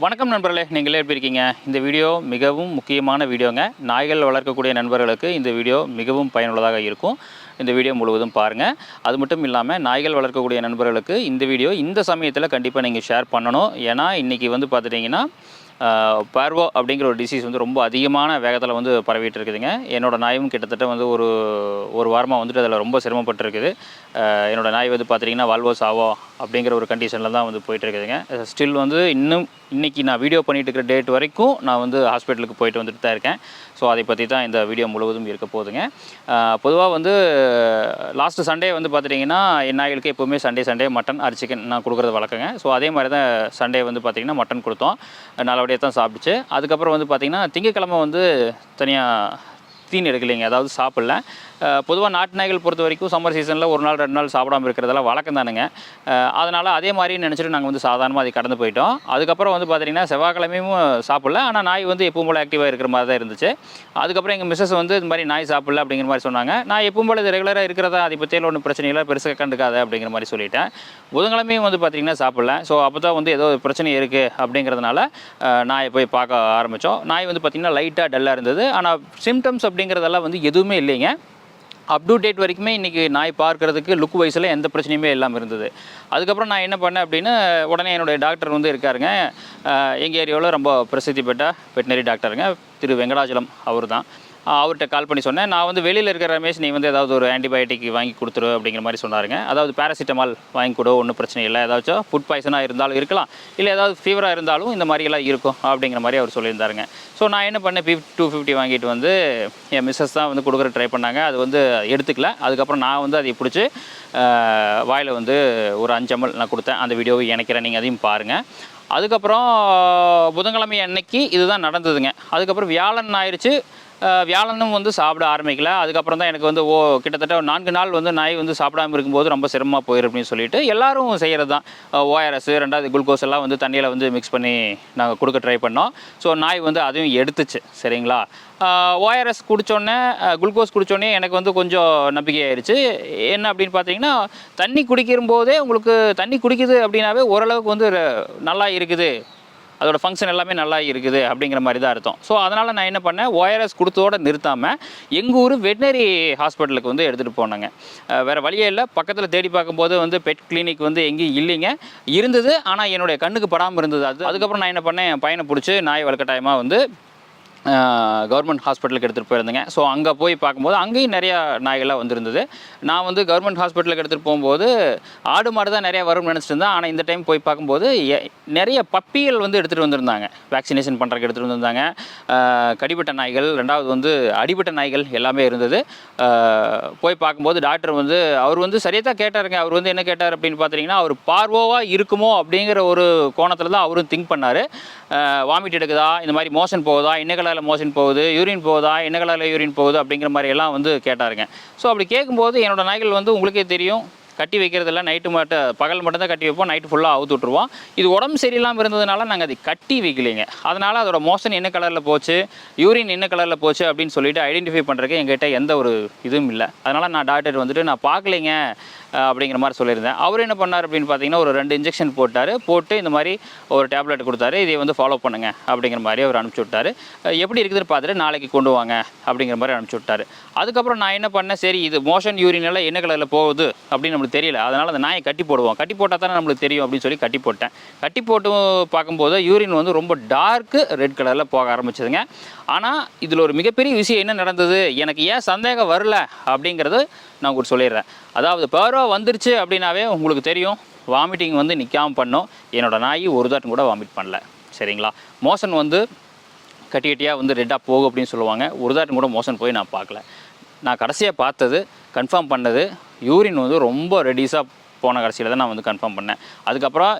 வணக்கம் நண்பர்களே, நீங்களே எப்படி இருக்கீங்க? இந்த வீடியோ மிகவும் முக்கியமான வீடியோங்க. நாய்கள் வளர்க்கக்கூடிய நண்பர்களுக்கு இந்த வீடியோ மிகவும் பயனுள்ளதாக இருக்கும். இந்த வீடியோ முழுவதும் பாருங்கள். அது மட்டும் இல்லாமல் நாய்கள் வளர்க்கக்கூடிய நண்பர்களுக்கு இந்த வீடியோ இந்த சமயத்தில் கண்டிப்பாக நீங்கள் ஷேர் பண்ணணும். ஏன்னா இன்றைக்கி பார்த்துட்டிங்கன்னா பார்வோ அப்படிங்கிற ஒரு டிசீஸ் ரொம்ப அதிகமான வேகத்தில் பரவிட்டு இருக்குதுங்க. என்னோடய நாயும் கிட்டத்தட்ட ஒரு வாரமாக அதில் ரொம்ப சிரமப்பட்டுருக்குது. என்னோடய நாய் பார்த்திங்கன்னா வால்வோ சாவோ அப்படிங்கிற ஒரு கண்டிஷனில் தான் போயிட்டுருக்குதுங்க. ஸ்டில் இன்னும் இன்றைக்கி நான் வீடியோ பண்ணிகிட்டு இருக்கிற டேட் வரைக்கும் நான் ஹாஸ்பிட்டலுக்கு போயிட்டு வந்துட்டு தான் இருக்கேன். ஸோ அதை பற்றி தான் இந்த வீடியோ முழுவதும் இருக்க போகுதுங்க. பொதுவாக லாஸ்ட்டு சண்டே பார்த்துட்டிங்கன்னா என் நாய்களுக்கு எப்போவுமே சண்டே மட்டன் ஆர் சிக்கன் நான் கொடுக்குறது வழக்கங்க. ஸோ அதே மாதிரி தான் சண்டே பார்த்திங்கன்னா மட்டன் கொடுத்தோம். நல்லபடியாக தான் சாப்பிடுச்சு. அதுக்கப்புறம் பார்த்திங்கன்னா திங்கக்கிழமை தனியாக தீனி எடுக்கலைங்க, அதாவது சாப்பிடல. பொதுவாக நாட்டு நாய்கள் பொறுத்த வரைக்கும் சம்மர் சீசனில் ஒரு நாள் 2 நாள் சாப்பிடாமல் இருக்கிறதெல்லாம் வழக்கம் தானுங்க. அதனால் அதே மாதிரி நினச்சிட்டு நாங்கள் சாதாரணமாக அதை கடந்து போயிட்டோம். அதுக்கப்புறம் பார்த்திங்கன்னா செவ்வாய்க்கிழமையும் சாப்பிடல. ஆனால் நாய் எப்பவும் போல் ஆக்டிவாக இருக்கிற மாதிரி தான் இருந்துச்சு. அதுக்கப்புறம் எங்கள் மிஸ்ஸஸ் இது மாதிரி நாய் சாப்பிடல அப்படிங்கிற மாதிரி சொன்னாங்க. நான் எப்பவும் போல் இது ரெகுலராக இருக்கிறதா, அதை பற்றியில் ஒன்றும் பிரச்சனை இல்லை, பெருசாக கண்டுக்காத அப்படிங்கிற மாதிரி சொல்லிட்டேன். புதன்கிழமையும் பார்த்திங்கன்னா சாப்பிடல. ஸோ அப்போ தான் ஏதோ பிரச்சனை இருக்குது அப்படிங்கிறதுனால நாயை போய் பார்க்க ஆரம்பித்தோம். நாய் பார்த்திங்கன்னா லைட்டாக டல்லாக இருந்தது. ஆனால் சிம்டம்ஸ் அப்படிங்கிறதெல்லாம் எதுவுமே இல்லைங்க. அப் டு டேட் வரைக்குமே இன்றைக்கி நாய் பார்க்குறதுக்கு லுக் வைஸில் எந்த பிரச்சனையுமே இல்லாமல் இருந்தது. அதுக்கப்புறம் நான் என்ன பண்ணேன் அப்படின்னா, உடனே என்னுடைய டாக்டர் இருக்காருங்க. எங்கள் ஏரியாவில் ரொம்ப பிரசித்தி பெற்ற வெட்டினரி டாக்டருங்க, திரு வெங்கடாச்சலம் அவர் தான். அவர்கிட்ட கால் பண்ணி சொன்னேன். நான் வெளியில் இருக்கிற ரமேஷ், நீ ஏதாவது ஒரு ஆன்டிபயோட்டிக் வாங்கி கொடுத்துரு அப்படிங்கிற மாதிரி சொன்னாருங்க. அதாவது பேராசிட்டமால் வாங்கி கொடு, ஒன்றும் பிரச்சனை இல்லை, ஏதாச்சும் ஃபுட் பாய்சனாக இருந்தாலும் இருக்கலாம், இல்லை ஏதாவது ஃபீவராக இருந்தாலும் இந்த மாதிரியெல்லாம் இருக்கும் அப்படிங்கிற மாதிரி அவர் சொல்லியிருந்தாருங்க. ஸோ நான் என்ன பண்ணேன், 250 வாங்கிட்டு என் மிஸ்ஸஸ் தான் கொடுக்குற ட்ரை பண்ணாங்க. அது எடுத்துக்கல. அதுக்கப்புறம் நான் அதை பிடிச்சி வாயில் ஒரு 5 ml நான் கொடுத்தேன். அந்த வீடியோவை இணைக்கிறேன், நீங்கள் அதையும் பாருங்கள். அதுக்கப்புறம் புதன்கிழமை அன்னைக்கு இதுதான் நடந்ததுங்க. அதுக்கப்புறம் வியாழன் ஆயிடுச்சு. வியாழனும் சாப்பிட ஆரம்பிக்கல. அதுக்கப்புறம் தான் எனக்கு கிட்டத்தட்ட 4 நாள் நாய் சாப்பிடாமல் இருக்கும்போது ரொம்ப சிரமமாக போயிடும் அப்படின்னு சொல்லிட்டு எல்லாரும் செய்கிறது தான். ORS, 2வது குளுக்கோஸ் எல்லாம் தண்ணியில் மிக்ஸ் பண்ணி நாங்கள் கொடுக்க ட்ரை பண்ணோம். ஸோ நாய் அதையும் எடுத்துச்சு. சரிங்களா? ORS குடித்தோடனே, குளுக்கோஸ் குடித்தோடனே எனக்கு கொஞ்சம் நம்பிக்கை ஆயிடுச்சு. என்ன அப்படின்னு பார்த்தீங்கன்னா, தண்ணி குடிக்கும்போதே உங்களுக்கு தண்ணி குடிக்குது அப்படின்னாவே ஓரளவுக்கு நல்லா இருக்குது, அதோட ஃபங்க்ஷன் எல்லாமே நல்லா இருக்குது அப்படிங்கிற மாதிரி தான் அர்த்தம். ஸோ அதனால் நான் என்ன பண்ணேன், ORS கொடுத்தோடு நிறுத்தாமல் எங்கள் ஊர் வெட்டினரி ஹாஸ்பிட்டலுக்கு எடுத்துகிட்டு போனாங்க. வேறு வழியே இல்லை. பக்கத்தில் தேடி பார்க்கும்போது பெட் கிளினிக் எங்கேயும் இல்லைங்க. இருந்தது, ஆனால் என்னுடைய கண்ணுக்கு படாமல் இருந்தது. அதுக்கப்புறம் நான் என்ன பண்ணேன், என் பையனை பிடிச்சி நாய் வளர்க்கட்டாயமாக கவர்மெண்ட் ஹாஸ்பிட்டலுக்கு எடுத்துகிட்டு போயிருந்தேங்க. ஸோ அங்கே போய் பார்க்கும்போது அங்கேயும் நிறையா நாய்கள்லாம் வந்திருந்தது. நான் கவர்மெண்ட் ஹாஸ்பிட்டலுக்கு எடுத்துகிட்டு போகும்போது ஆடு மாடு தான் நிறையா வரும்னு நினச்சிட்டு இருந்தேன். ஆனால் இந்த டைம் போய் பார்க்கும்போது நிறைய பப்பிகள் எடுத்துகிட்டு வந்திருந்தாங்க. வேக்சினேஷன் பண்ணுறதுக்கு எடுத்துகிட்டு வந்திருந்தாங்க. கடிப்பட்ட நாய்கள், 2வது அடிபட்ட நாய்கள் எல்லாமே இருந்தது. போய் பார்க்கும்போது டாக்டர் அவர் சரியாக தான் கேட்டாருங்க. அவர் என்ன கேட்டார் அப்படின்னு பார்த்தீங்கன்னா, அவர் பார்வோவாக இருக்குமோ அப்படிங்கிற ஒரு கோணத்தில் தான் அவரும் திங்க் பண்ணார். வாமிட் எடுக்குதா, இந்த மாதிரி மோஷன் போகுதா, என்ன கலரில் மோஷன் போகுது, யூரின் போகுதா, என்ன கலரில் யூரின் போகுது அப்படிங்கிற மாதிரி எல்லாம் கேட்டாருங்க. ஸோ அப்படி கேட்கும்போது என்னோடய நாய்கள் உங்களுக்கே தெரியும், கட்டி வைக்கிறதில்ல. நைட்டு மட்டும், பகல் மட்டும் தான் கட்டி வைப்போம், நைட்டு ஃபுல்லாக அவுத்து விட்ருவோம். இது உடம்பு சரியில்லாமல் இருந்ததுனால நாங்கள் அதை கட்டி வைக்கலைங்க. அதனால் அதோட மோஷன் என்ன கலரில் போச்சு, யூரின் என்ன கலரில் போச்சு அப்படின்னு சொல்லிட்டு ஐடென்டிஃபை பண்ணுறதுக்கு எங்கிட்ட எந்த ஒரு இதுவும் இல்லை. அதனால் நான் டாக்டர் நான் பார்க்கலைங்க அப்படிங்கிற மாதிரி சொல்லியிருந்தேன். அவர் என்ன பண்ணார் அப்படின்னு பார்த்தீங்கன்னா, ஒரு 2 இன்ஜெக்ஷன் போட்டு இந்த மாதிரி ஒரு டேப்லெட் கொடுத்தாரு. இதை ஃபாலோ பண்ணுங்க அப்படிங்கிற மாதிரி அவர் அனுப்பிச்சி விட்டார். எப்படி இருக்குதுன்னு பார்த்துட்டு நாளைக்கு கொண்டு வாங்க அப்படிங்கிற மாதிரி அனுப்பிச்சி விட்டார். அதுக்கப்புறம் நான் என்ன பண்ணேன், சரி இது மோஷன் யூரின் எல்லாம் என்ன கலரில் போகுது அப்படின்னு நம்மளுக்கு தெரியல, அதனால் அந்த நாயை கட்டி போடுவோம், கட்டி போட்டால் தானே நம்மளுக்கு தெரியும் அப்படின்னு சொல்லி கட்டி போட்டேன். கட்டி போட்டு பார்க்கும்போது யூரின் ரொம்ப டார்க்கு ரெட் கலரில் போக ஆரம்பிச்சதுங்க. ஆனால் இதில் ஒரு மிகப்பெரிய விஷயம் என்ன நடந்தது, எனக்கு ஏன் சந்தேகம் வரல அப்படிங்கிறது நான் உங்களுக்கு சொல்லிடுறேன். அதாவது பார்வோ வந்துருச்சு அப்படின்னாவே உங்களுக்கு தெரியும், வாமிட்டிங் நிற்காமல் பண்ணோம். என்னோடய நாய் ஒரு தாட்டும் கூட வாமிட் பண்ணல. சரிங்களா? மோஷன் கட்டி கட்டியாக ரெட்டாக போகும் அப்படின்னு சொல்லுவாங்க. ஒரு தாட்டும் கூட மோஷன் போய் நான் பார்க்கல. நான் கடைசியாக பார்த்தது, கன்ஃபார்ம் பண்ணது, யூரின் ரொம்ப ரெடியூஸாக போன கடைசியில் தான் நான் கன்ஃபார்ம் பண்ணேன். அதுக்கப்புறம்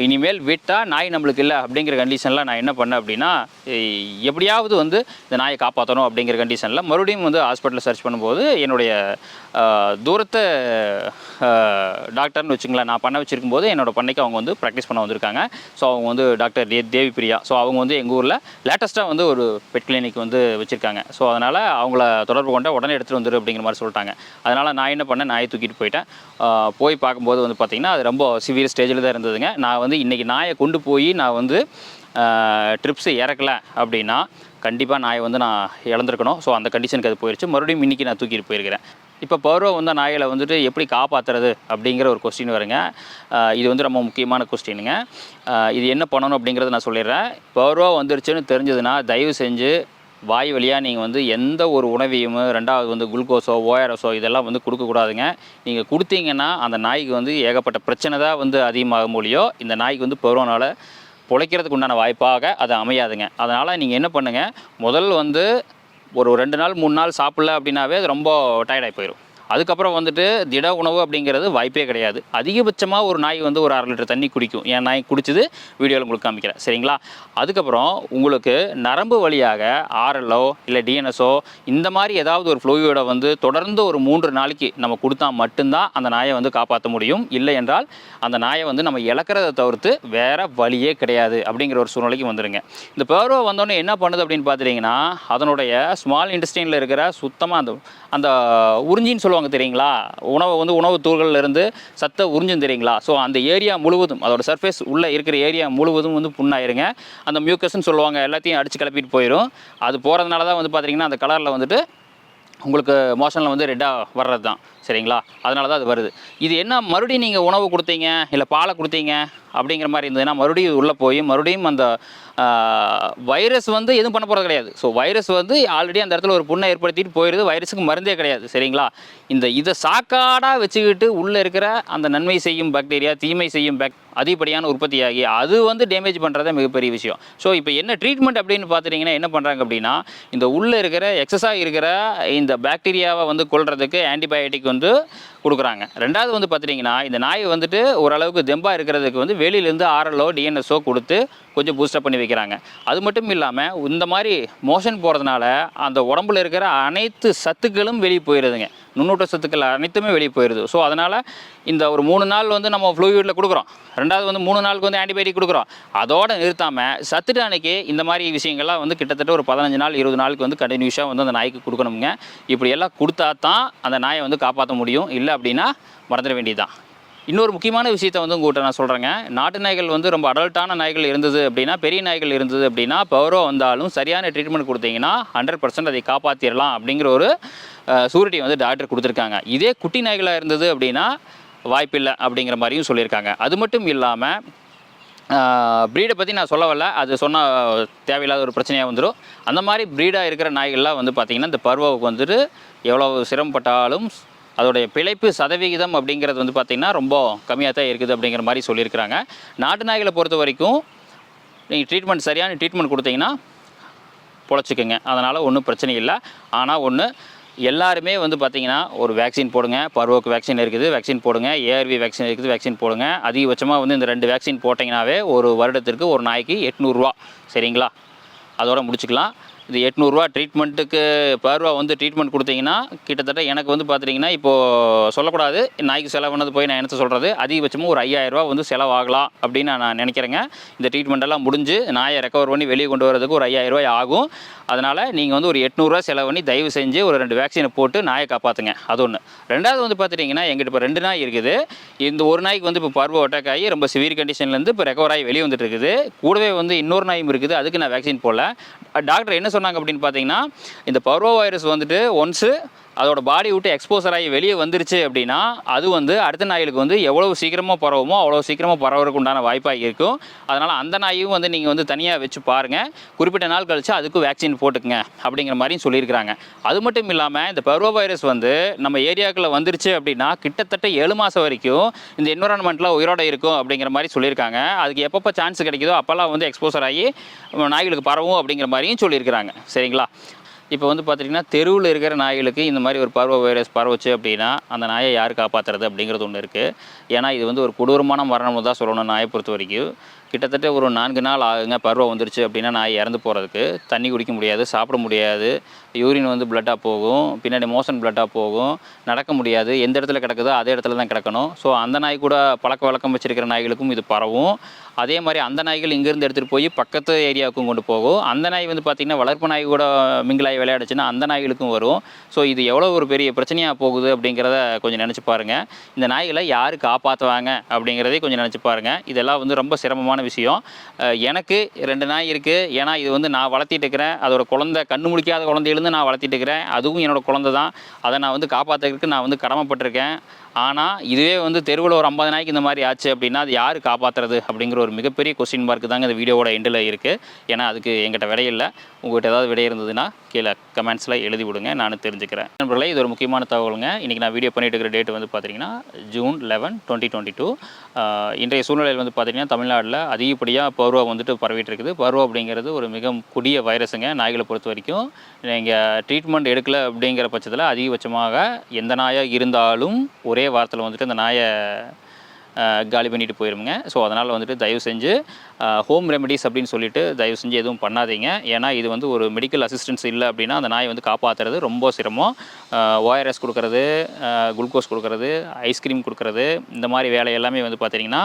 இனிமேல் விட்டால் நாய் நம்மளுக்கு இல்லை அப்படிங்கிற கண்டிஷனில் நான் என்ன பண்ணேன் அப்படின்னா, எப்படியாவது இந்த நாயை காப்பாற்றணும் அப்படிங்கிற கண்டிஷனில் மறுபடியும் ஹாஸ்பிட்டலில் சர்ச் பண்ணும்போது என்னுடைய தூரத்தை டாக்டர்னு வச்சுங்களேன், நான் பண்ண வச்சுருக்கும்போது என்னோடய பண்ணைக்கு அவங்க ப்ராக்டிஸ் பண்ண வந்திருக்காங்க. ஸோ அவங்க டாக்டர் தேவி பிரியா. ஸோ அவங்க எங்கள் ஊரில் லேட்டஸ்ட்டாக ஒரு பெட் கிளினிக் வச்சுருக்காங்க. ஸோ அதனால் அவங்கள தொடர்பு கொண்ட உடனே எடுத்துகிட்டு வந்துரு அப்படிங்கிற மாதிரி சொல்லிட்டாங்க. அதனால் நான் என்ன பண்ணேன், நாயை தூக்கிட்டு போயிட்டேன். போய் பார்க்கும்போது பார்த்திங்கன்னா அது ரொம்ப சிவியர் ஸ்டேஜில் தான் இருந்ததுங்க. நான் இன்றைக்கி நாயை கொண்டு போய் நான் ட்ரிப்ஸ் இறக்கல அப்படின்னா கண்டிப்பாக நாயை வந்து நான் இழந்திருக்கணும். ஸோ அந்த கண்டிஷனுக்கு அது போயிடுச்சு. மறுபடியும் இன்றைக்கி நான் தூக்கிட்டு போயிருக்கிறேன். இப்போ பர்வோ வந்த நாய்களை வந்துட்டு எப்படி காப்பாற்றுறது அப்படிங்கிற ஒரு கொஸ்டின் வருங்க. இது வந்து ரொம்ப முக்கியமான கொஸ்டினுங்க. இது என்ன பண்ணணும் அப்படிங்கிறத நான் சொல்லிடுறேன். பர்வோ வந்துருச்சுன்னு தெரிஞ்சதுன்னா தயவு செஞ்சு வாய் வழியாக நீங்கள் வந்து எந்த ஒரு உணவையும், ரெண்டாவது வந்து குளுக்கோஸோ ஓஆர்எஸோ இதெல்லாம் வந்து கொடுக்கக்கூடாதுங்க. நீங்கள் கொடுத்தீங்கன்னா அந்த நாய்க்கு வந்து ஏகப்பட்ட பிரச்சனை தான் வந்து அதிகமாகும் மொழியோ இந்த நாய்க்கு வந்து பர்வோனால் பிழைக்கிறதுக்கு உண்டான வாய்ப்பாக அது அமையாதுங்க. அதனால் நீங்கள் என்ன பண்ணுங்கள், முதல் வந்து ஒரு 2 நாள் 3 நாள் சாப்பிடல அப்படின்னாவே அது ரொம்ப டயர்டாகி போயிடும். அதுக்கப்புறம் வந்துட்டு திட உணவு அப்படிங்கிறது வாய்ப்பே கிடையாது. அதிகபட்சமாக ஒரு நாய் வந்து ஒரு 1/2 லிட்டர் தண்ணி குடிக்கும். என் நாய் குடிச்சது வீடியோவில் உங்களுக்கு காமிக்கிறேன், சரிங்களா? அதுக்கப்புறம் உங்களுக்கு நரம்பு வழியாக ஆர்எல்ஓ இல்லை டிஎன்எஸோ இந்த மாதிரி ஏதாவது ஒரு ஃப்ளூயிடை வந்து தொடர்ந்து ஒரு 3 நாளைக்கு நம்ம கொடுத்தா மட்டும்தான் அந்த நாயை வந்து காப்பாற்ற முடியும். இல்லை என்றால் அந்த நாயை வந்து நம்ம இழக்கிறத தவிர்த்து வேறு வழியே கிடையாது அப்படிங்கிற ஒரு சூழ்நிலைக்கு வந்துடுங்க. இந்த பர்வோ வந்தோடனே என்ன பண்ணுது அப்படின்னு பார்த்துட்டிங்கன்னா, அதனுடைய ஸ்மால் இன்டெஸ்டைனில் இருக்கிற சுத்தமாக அந்த உறிஞ்சின்னு சொல்லுவாங்க தெரியுங்களா, உணவை வந்து உணவு தூள்கள்லேருந்து சத்தை உறிஞ்சும் தெரியுங்களா. ஸோ அந்த ஏரியா முழுவதும், அதோட சர்ஃபேஸ் உள்ளே இருக்கிற ஏரியா முழுவதும் வந்து புண்ணாயிருங்க. அந்த மியூக்கஸ்ன்னு சொல்லுவாங்க, எல்லாத்தையும் அடித்து கிளப்பிட்டு போயிடும். அது போகிறதுனால தான் வந்து பார்த்திங்கன்னா அந்த கலரில் வந்துட்டு உங்களுக்கு மோஷனில் வந்து ரெட்டாக வர்றது தான், சரிங்களா? அதனால தான் அது வருது. இது என்ன மறுபடியும் நீங்கள் உணவு கொடுத்தீங்க இல்லை பாலை கொடுத்தீங்க அப்படிங்கிற மாதிரி இருந்ததுன்னா மறுபடியும் உள்ளே போய் மறுபடியும் அந்த வைரஸ் வந்து எதுவும் பண்ண போகிறது கிடையாது. ஸோ வைரஸ் வந்து ஆல்ரெடி அந்த இடத்துல ஒரு புண்ணை ஏற்படுத்திட்டு போயிடுது. வைரஸுக்கு மருந்தே கிடையாது, சரிங்களா? இதை சாக்காடாக வச்சுக்கிட்டு உள்ளே இருக்கிற அந்த நன்மை செய்யும் பாக்டீரியா, தீமை செய்யும் அதிகப்படியான உற்பத்தியாகி அது வந்து டேமேஜ் பண்ணுறதே மிகப்பெரிய விஷயம். ஸோ இப்போ என்ன ட்ரீட்மெண்ட் அப்படின்னு பார்த்துட்டிங்கன்னா என்ன பண்ணுறாங்க அப்படின்னா, இந்த உள்ளே இருக்கிற எக்ஸஸாக இருக்கிற இந்த பாக்டீரியாவை வந்து கொல்றதுக்கு ஆன்டிபயோட்டிக் வந்து கொடுக்குறாங்க. ரெண்டாவது வந்து பார்த்துட்டிங்கன்னா இந்த நாய் வந்துட்டு ஓரளவுக்கு தெம்பாக இருக்கிறதுக்கு வந்து வெளியிலேருந்து ஆர்எல்ஓ டிஎன்எஸோ கொடுத்து கொஞ்சம் பூஸ்டப் பண்ணி வைக்கிறாங்க. அது மட்டும் இல்லாமல் இந்த மாதிரி மோஷன் போகிறதுனால அந்த உடம்புல இருக்கிற அனைத்து சத்துக்களும் வெளியே போயிடுதுங்க. நுண்ணூட்ட சத்துக்கள் அனைத்துமே வெளியே போயிடுது. ஸோ அதனால் இந்த ஒரு 3 நாள் வந்து நம்ம ஃப்ளூயிடில் கொடுக்குறோம், ரெண்டாவது வந்து 3 நாளுக்கு வந்து ஆன்டிபயோட்டிக் கொடுக்குறோம். அதோடு நிறுத்தாமல் சத்துட்டு அன்னைக்கு இந்த மாதிரி விஷயங்கள்லாம் வந்து கிட்டத்தட்ட ஒரு 15 நாள் 20 நாளுக்கு வந்து கண்டினியூஸாக வந்து அந்த நாய்க்கு கொடுக்கணுங்க. இப்படியெல்லாம் கொடுத்தா தான் அந்த நாயை வந்து காப்பாற்ற முடியும். இல்லை அப்படின்னா மறந்துட வேண்டியதுதான். இன்னொரு முக்கியமான விஷயத்தை வந்து உங்கள்கிட்ட நான் சொல்கிறேங்க. நாட்டு நாய்கள் வந்து ரொம்ப அடல்ட்டான நாய்கள் இருந்தது அப்படின்னா, பெரிய நாய்கள் இருந்தது அப்படின்னா, பவரோ வந்தாலும் சரியான ட்ரீட்மெண்ட் கொடுத்தீங்கன்னா 100% அதை காப்பாற்றிடலாம் அப்படிங்கிற ஒரு சூரிட்டி வந்து டாக்டர் கொடுத்துருக்காங்க. இதே குட்டி நாய்களாக இருந்தது அப்படின்னா வாய்ப்பில்லை அப்படிங்கிற மாதிரியும் சொல்லியிருக்காங்க. அது மட்டும் இல்லாமல் ப்ரீடை பற்றி நான் சொல்ல வரல, அது சொன்னால் தேவையில்லாத ஒரு பிரச்சனையாக வந்துடும். அந்த மாதிரி ப்ரீடாக இருக்கிற நாய்கள்லாம் வந்து பார்த்திங்கன்னா இந்த பர்வோவுக்கு வந்துட்டு எவ்வளோ சிரமப்பட்டாலும் அதோடைய பிழைப்பு சதவிகிதம் அப்படிங்கிறது வந்து பார்த்திங்கன்னா ரொம்ப கம்மியாக தான் இருக்குது அப்படிங்கிற மாதிரி சொல்லியிருக்கிறாங்க. நாட்டு நாய்களை பொறுத்த வரைக்கும் நீங்கள் சரியான ட்ரீட்மெண்ட் கொடுத்தீங்கன்னா பொழைச்சிக்குங்க. அதனால் ஒன்றும் பிரச்சனை இல்லை. ஆனால் ஒன்று, எல்லாருமே வந்து பார்த்திங்கன்னா ஒரு வேக்சின் போடுங்க. பர்வோக்கு வேக்சின் இருக்குது, வேக்சின் போடுங்க. ஏஆர்வி வேக்சின் இருக்குது, வேக்சின் போடுங்க. அதிகபட்சமாக வந்து இந்த 2 வேக்சின் போட்டிங்கனாவே ஒரு வருடத்திற்கு ஒரு நாய்க்கு 800 ரூபா, சரிங்களா? அதோட முடிச்சுக்கலாம். இது 800 ரூபா ட்ரீட்மெண்ட்டுக்கு பர்வா வந்து ட்ரீட்மெண்ட் கொடுத்தீங்கன்னா கிட்டத்தட்ட எனக்கு வந்து பார்த்துட்டிங்கன்னா இப்போது சொல்லக்கூடாது, நாய்க்கு செலவுனது போய் நான் என்ன சொல்கிறது, அதிகபட்சமாக ஒரு 5000 ரூபா வந்து செலவாகலாம் அப்படின்னு நான் நினைக்கிறேங்க. இந்த ட்ரீட்மெண்ட்டெல்லாம் முடிஞ்சு நாயை ரெக்கவர் பண்ணி வெளியே கொண்டு வரதுக்கு ஒரு 5000 ரூபாய் ஆகும். அதனால் நீங்கள் வந்து ஒரு 800 ரூபா செலவு பண்ணி தயவு செஞ்சு ஒரு 2 வேக்சினை போட்டு நாயை காப்பாற்றுங்க. அது ஒன்று. ரெண்டாவது வந்து பார்த்துட்டிங்கன்னா எங்கிட்ட இப்போ 2 நாய் இருக்குது. இந்த ஒரு நாய்க்கு வந்து இப்போ பர்வோ அட்டாக் ஆகி ரொம்ப சிவியர் கண்டிஷன்லேருந்து இப்போ ரெக்கவர் ஆகி வெளியே வந்துட்டு இருக்குது. கூடவே வந்து இன்னொரு நாயும் இருக்குது, அதுக்கு நான் வேக்சின் போடல. டாக்டர் என்ன சொன்னாங்க அப்படின்னு பார்த்தீங்கன்னா, இந்த பர்வோ வைரஸ் வந்துட்டு ஒன்ஸு அதோட பாடி விட்டு எக்ஸ்போசர் ஆகி வெளியே வந்துருச்சு அப்படின்னா அது வந்து அடுத்த நாய்களுக்கு வந்து எவ்வளோ சீக்கிரமாக பரவுமோ அவ்வளோ சீக்கிரமாக பரவறதுக்கு உண்டான வாய்ப்பாக இருக்கும். அதனால் அந்த நாயும் வந்து நீங்கள் வந்து தனியாக வச்சு பாருங்கள், குறிப்பிட்ட நாள் கழிச்சு அதுக்கு வேக்சின் போட்டுக்குங்க அப்படிங்கிற மாதிரியும் சொல்லியிருக்கிறாங்க. அது மட்டும் இல்லாமல் இந்த பர்வோ வைரஸ் வந்து நம்ம ஏரியாவுக்குள்ளே வந்துருச்சு அப்படின்னா கிட்டத்தட்ட 7 மாதம் வரைக்கும் இந்த என்விரான்மெண்ட்டில் உயிரோட இருக்கும் அப்படிங்கிற மாதிரி சொல்லியிருக்காங்க. அதுக்கு எப்பப்போ சான்ஸ் கிடைக்குதோ அப்போல்லாம் வந்து எக்ஸ்போசர் ஆகி நாய்களுக்கு பரவும் அப்படிங்கிற மாதிரியும் சொல்லியிருக்கிறாங்க, சரிங்களா? இப்போ வந்து பார்த்திங்கன்னா தெருவில் இருக்கிற நாய்களுக்கு இந்த மாதிரி ஒரு பர்வோ வைரஸ் பரவுச்சு அப்படின்னா அந்த நாயை யார் காப்பாற்றுறது அப்படிங்கிறது ஒன்று இருக்குது. ஏன்னா இது வந்து ஒரு கொடூரமான மரணம் தான் சொல்லணும். நாயை பொறுத்த வரைக்கும் கிட்டத்தட்ட ஒரு 4 நாள் ஆகுங்க. பர்வோ வந்துருச்சு அப்படின்னா நாய் இறந்து போகிறதுக்கு. தண்ணி குடிக்க முடியாது, சாப்பிட முடியாது, யூரின் வந்து பிளட்டாக போகும், பின்னாடி மோஷன் பிளட்டாக போகும், நடக்க முடியாது, எந்த இடத்துல கிடக்குதோ அதே இடத்துல தான் கிடக்கணும். ஸோ அந்த நாய் கூட பழக்க வழக்கம் வச்சுருக்கிற நாய்களுக்கும் இது பரவும். அதே மாதிரி அந்த நாய்கள் இங்கேருந்து எடுத்துகிட்டு போய் பக்கத்து ஏரியாவுக்கும் கொண்டு போகும். அந்த நாய் வந்து பார்த்திங்கன்னா வளர்ப்பு நாய் கூட மிங்கிலாகி விளையாடுச்சுன்னா அந்த நாய்களுக்கும் வரும். ஸோ இது எவ்வளோ ஒரு பெரிய பிரச்சனையாக போகுது அப்படிங்கிறத கொஞ்சம் நினச்சி பாருங்கள். இந்த நாய்களை யார் காப்பாற்றுவாங்க அப்படிங்கிறதே கொஞ்சம் நினச்சி பாருங்கள். இதெல்லாம் வந்து ரொம்ப சிரமமான விஷயம். எனக்கு 2 நாய் இருக்குது. ஏன்னா இது வந்து நான் வளர்த்திட்டு இருக்கிறேன். அதோட குழந்தை கண்ணு முழிக்காத குழந்தையிலேருந்து நான் வளர்த்திட்டு இருக்கிறேன். அதுவும் என்னோட குழந்தை தான். அதை நான் வந்து காப்பாற்றுறதுக்கு நான் வந்து கடமைப்பட்டிருக்கேன். ஆனால் இதுவே வந்து தெருவில் ஒரு 50 நாய்க்கு இந்த மாதிரி ஆச்சு அப்படின்னா அது யார் காப்பாற்றுறது அப்படிங்கிற ஒரு மிகப்பெரிய கொஸ்டின் மார்க் தாங்க இந்த வீடியோவோட எண்டில் இருக்குது. ஏன்னா அதுக்கு எங்கிட்ட விடை இல்லை. உங்கள்கிட்ட ஏதாவது விடை இருந்ததுன்னா கீழே கமெண்ட்ஸில் எழுதி விடுங்க, நானும் தெரிஞ்சுக்கிறேன். நண்பர்களே, இது ஒரு முக்கியமான தகவலுங்க. இன்றைக்கி நான் வீடியோ பண்ணிட்டு இருக்கிற டேட் வந்து பார்த்தீங்கன்னா June 11, 2022. இன்றைய சூழ்நிலையில் வந்து பார்த்தீங்கன்னா தமிழ்நாட்டில் அதிகப்படியாக பர்வா வந்துட்டு பரவிட்டு இருக்குது. பர்வா அப்படிங்கிறது ஒரு மிக கொடிய வைரஸுங்க. நாய்களை பொறுத்த வரைக்கும் நீங்கள் ட்ரீட்மெண்ட் எடுக்கலை அப்படிங்கிற பட்சத்தில் அதிகபட்சமாக எந்த நாயாக இருந்தாலும் ஒரே வாரத்தில் வந்துட்டு அந்த நாயை காலி பண்ணிட்டு போயிருங்க. ஸோ அதனால் வந்துட்டு தயவு செஞ்சு ஹோம் ரெமெடிஸ் அப்படின்னு சொல்லிட்டு தயவு செஞ்சு எதுவும் பண்ணாதீங்க. ஏன்னா இது வந்து ஒரு மெடிக்கல் அசிஸ்டன்ஸ் இல்லை அப்படின்னா அந்த நாயை வந்து காப்பாற்றுறது ரொம்ப சிரமம். ORS கொடுக்கறது, குளுக்கோஸ் கொடுக்கறது, ஐஸ்கிரீம் கொடுக்கறது, இந்த மாதிரி வேலை எல்லாமே வந்து பார்த்தீங்கன்னா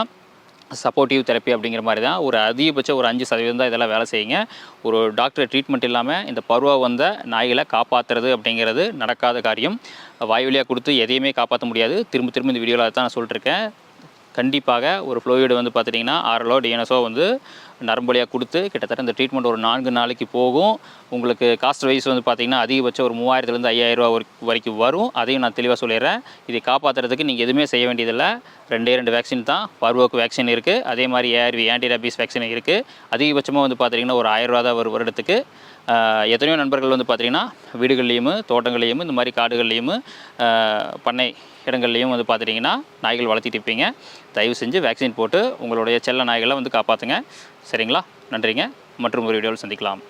சப்போர்ட்டிவ் தெரப்பி அப்படிங்கிற மாதிரி தான். ஒரு அதிகபட்சம் ஒரு 5% தான் இதெல்லாம் வேலை செய்யுங்க. ஒரு டாக்டர் ட்ரீட்மெண்ட் இல்லாமல் இந்த பருவா வந்த நாய்களை காப்பாற்றுறது அப்படிங்கிறது நடக்காத காரியம். வாய்வழியாக கொடுத்து எதையுமே காப்பாற்ற முடியாது. திரும்ப திரும்ப இந்த வீடியோவில் தான் நான் சொல்லிட்டுருக்கேன். கண்டிப்பாக ஒரு ஃப்ளூயிடு வந்து பார்த்துட்டிங்கன்னா ஆர்எல்ஓ டிஎன்எஸோ வந்து நரம்பு வழியாக கொடுத்து கிட்டத்தட்ட இந்த ட்ரீட்மெண்ட் ஒரு 4 நாளைக்கு போகும். உங்களுக்கு காஸ்ட் வைஸ் வந்து பார்த்திங்கன்னா அதிகபட்சம் ஒரு 3000லேருந்து 5000 வரைக்கும் வரும். அதையும் நான் தெளிவாக சொல்லிடுறேன். இதை காப்பாற்றுறதுக்கு நீங்கள் எதுவுமே செய்ய வேண்டியதில்லை. 2 வேக்சின் தான். பர்வோக்கு வேக்சின் இருக்குது. அதே மாதிரி ARV ஆன்டி ரேபீஸ் வேக்சின் இருக்குது. அதிகபட்சமாக வந்து பார்த்திங்கன்னா ஒரு 1000 ரூபா தான் ஒரு வருடத்துக்கு. எத்தனையோ நண்பர்கள் வந்து பார்த்திங்கன்னா வீடுகள்லேயும் தோட்டங்கள்லேயும் இந்த மாதிரி காடுகள்லேயும் பண்ணை இடங்கள்லையும் வந்து பார்த்துட்டிங்கன்னா நாய்கள் வளர்த்திட்டு இருப்பீங்க. தயவு செஞ்சு வேக்சின் போட்டு உங்களுடைய செல்ல நாய்களை வந்து காப்பாற்றுங்க. சரிங்களா? நன்றிங்க. மற்றும் ஒரு வீடியோவில் சந்திக்கலாம்.